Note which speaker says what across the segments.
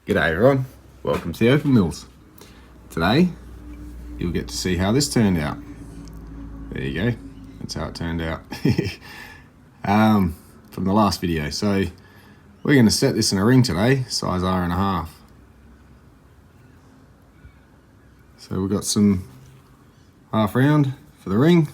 Speaker 1: G'day everyone, welcome to the Opal Mills. Today you'll get to see how this turned out. There you go, that's how it turned out from the last video. So we're going to set this in a ring today, size R1/2. So we've got some half round for the ring,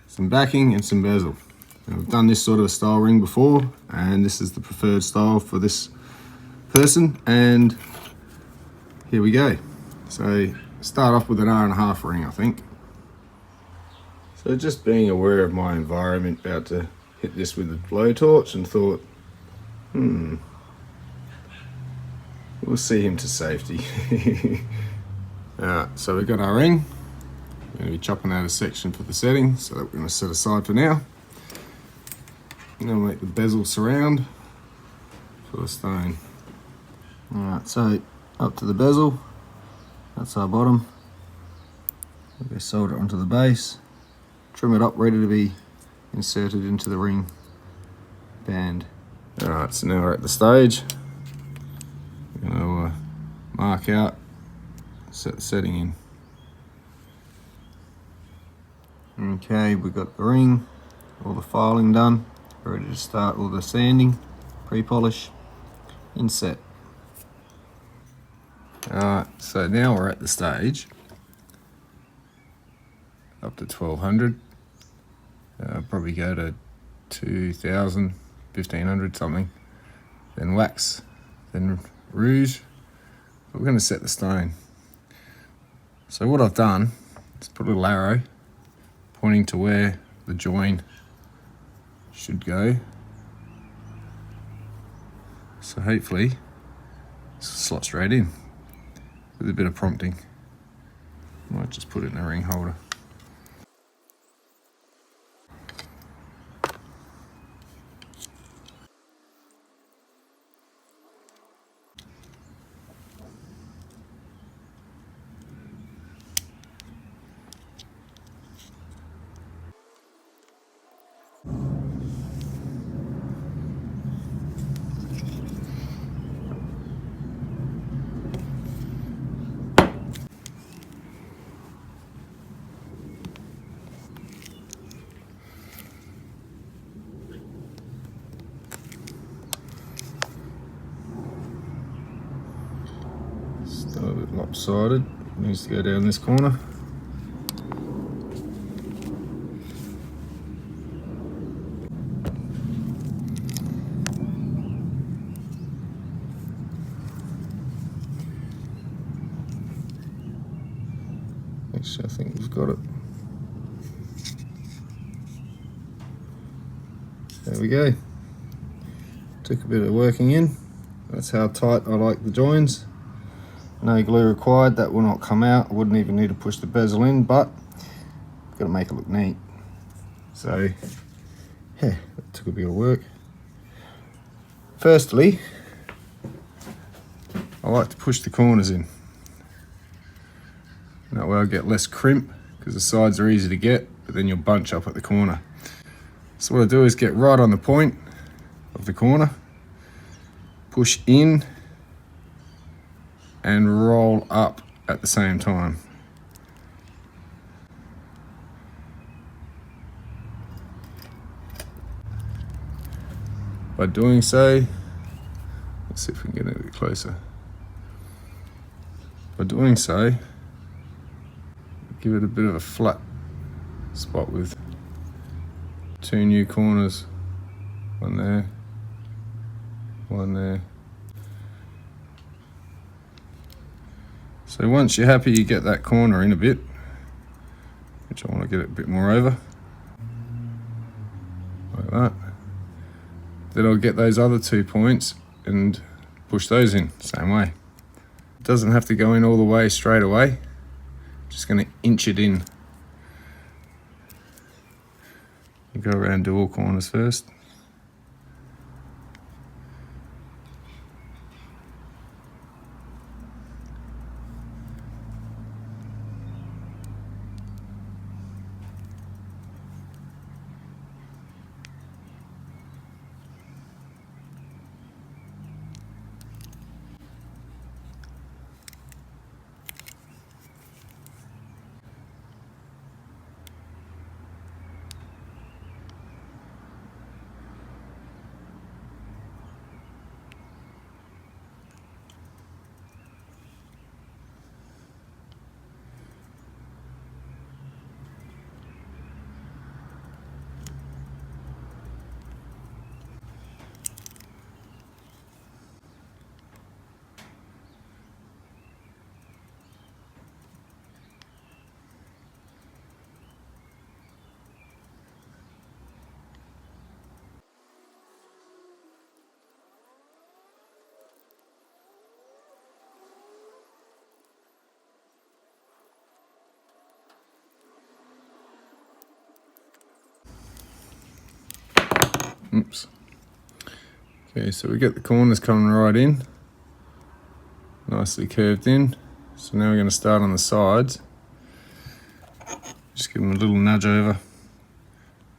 Speaker 1: some backing and some bezel. Now, we've done this sort of a style ring before, and this is the preferred style for this person, and here we go. So start off with an R1/2 ring, I think. So just being aware of my environment, about to hit this with a blowtorch, and thought, we'll see him to safety. Alright, so we've got our ring. We're going to be chopping out a section for the setting, so that we're going to set aside for now. And then we'll make the bezel surround for the stone. Alright, so up to the bezel, that's our bottom. We'll go solder it onto the base, trim it up, ready to be inserted into the ring band. Alright, so now we're at the stage. We're going to mark out, set the setting in. Okay, we've got the ring, all the filing done, ready to start all the sanding, pre-polish, inset. Alright, so now we're at the stage up to 1200. Probably go to 2000, 1500 something. Then wax, then rouge. But we're going to set the stone. So what I've done is put a little arrow pointing to where the join should go. So hopefully this will slot straight in with a bit of prompting. Might just put it in a ring holder. Still a bit lopsided, needs to go down this corner. Actually, I think we've got it. There we go. Took a bit of working in. That's how tight I like the joins. No glue required, that will not come out. I wouldn't even need to push the bezel in, but got to make it look neat. So, yeah, that took a bit of work. Firstly, I like to push the corners in. That way I get less crimp, because the sides are easy to get, but then you'll bunch up at the corner. So what I do is get right on the point of the corner, push in, and roll up at the same time. By doing so, let's see if we can get it a bit closer. By doing so, give it a bit of a flat spot with two new corners. One there, one there. So once you're happy you get that corner in a bit, which I want to get it a bit more over, like that, then I'll get those other 2 points and push those in, same way. It doesn't have to go in all the way straight away, just going to inch it in. You go around and do all corners first. Oops. Okay, so we get the corners coming right in, nicely curved in. So now we're going to start on the sides. Just give them a little nudge over,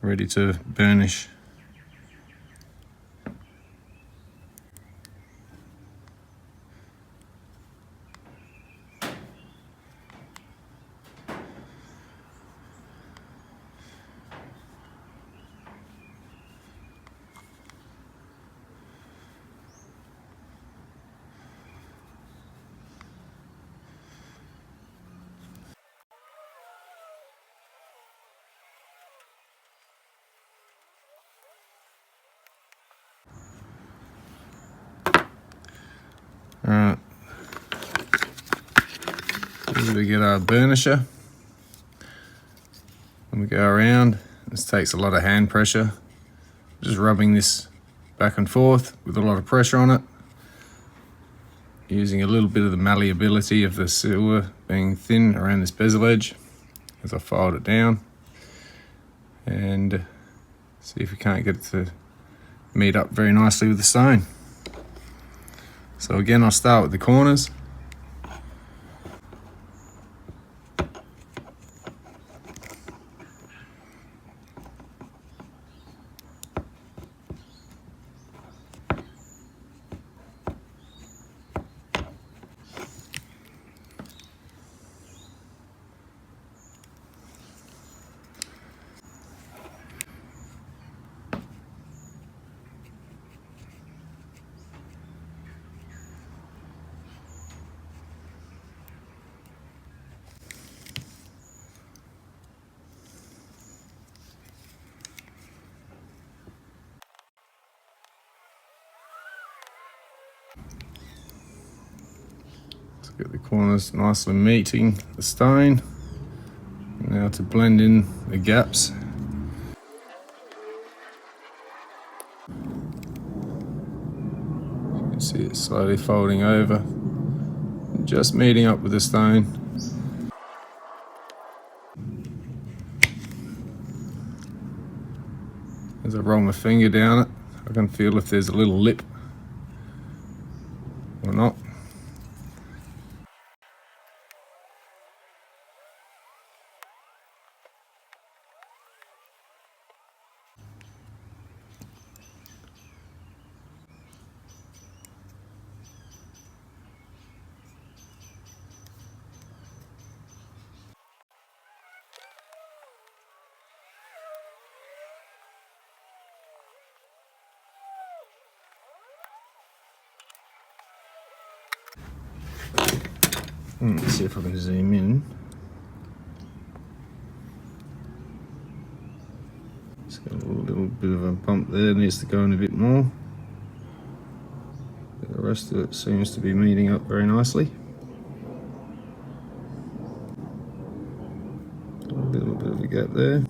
Speaker 1: ready to burnish. Alright, we get our burnisher and we go around. This takes a lot of hand pressure, just rubbing this back and forth with a lot of pressure on it, using a little bit of the malleability of the silver being thin around this bezel edge as I filed it down, and see if we can't get it to meet up very nicely with the stone. So again, I'll start with the corners. Get the corners nicely meeting the stone. Now to blend in the gaps. You can see it slowly folding over, just meeting up with the stone. As I roll my finger down it, I can feel if there's a little lip or not. Let's see if I can zoom in. It's got a little bit of a bump there, needs to go in a bit more. But the rest of it seems to be meeting up very nicely. A little bit of a gap there.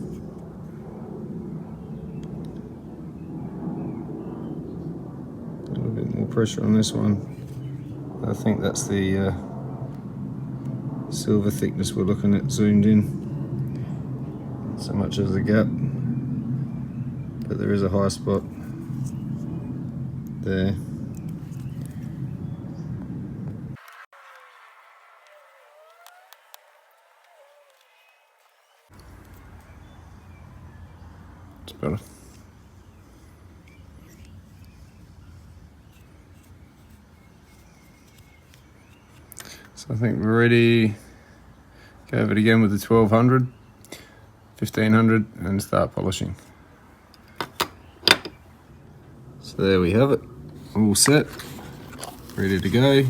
Speaker 1: A little bit more pressure on this one. I think that's the silver thickness we're looking at zoomed in. Not so much as the gap, but there is a high spot there. It's better. So I think we're ready. Go over it again with the 1200, 1500 and start polishing. So there we have it, all set, ready to go. A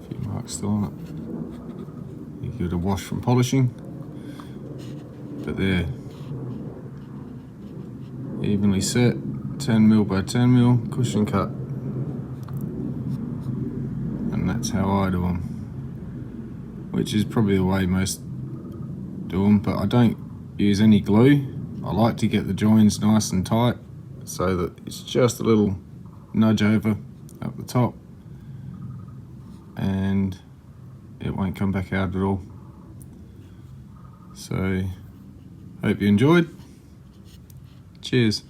Speaker 1: few marks still on it. You give it a wash from polishing, but there, evenly set, 10mm by 10mm, cushion cut. And that's how I do them, which is probably the way most do them, but I don't use any glue. I like to get the joins nice and tight so that it's just a little nudge over up the top and it won't come back out at all. So hope you enjoyed. Cheers.